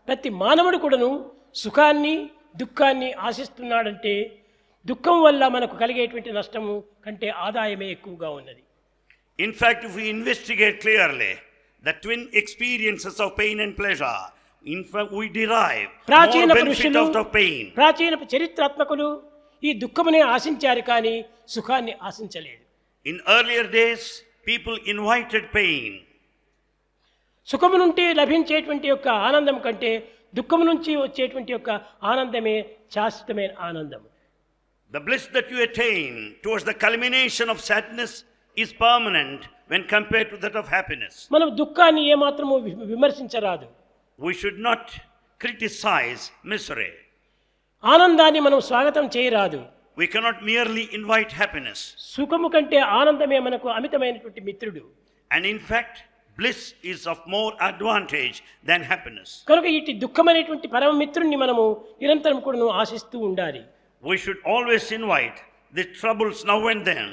ప్రతి మానవుడు కూడాను సుఖాన్ని దుఃఖాన్ని ఆశిస్తున్నాడంటే దుఃఖం వల్ల మనకు కలిగేటువంటి నష్టము కంటే ఆదాయమే ఎక్కువగా ఉన్నది. In fact, if we investigate clearly the twin experiences of pain and pleasure, in fact we derive more benefit out of pain. ప్రాచీన చరిత్రాత్మకులు ఈ దుఃఖమునే ఆశించారు కానీ సుఖాన్ని ఆశించలేదు. In earlier days, people invited pain. సుఖము నుండి లభించేటువంటి యొక్క ఆనందం కంటే దుఃఖము నుంచి వచ్చేటువంటి యొక్క ఆనందమే శాశ్వతమైన ఆనందం. The bliss that you attain towards the culmination of sadness is permanent when compared to that of happiness. మనం దుఃఖాన్ని ఏమాత్రము విమర్శించరాదు. We should not criticize misery. ఆనందాన్ని మనం స్వాగతం చేయరాదు. We cannot merely invite happiness. సుఖము కంటే ఆనందమే మనకు అమితమైనటువంటి మిత్రుడు. And in fact, bliss is of more advantage than happiness. కనుక ఇటు దుఃఖమైనటువంటి పరమ మిత్రుణ్ణి మనము నిరంతరం కూడా ఆశిస్తూ ఉండాలి. We should always invite the troubles now and then.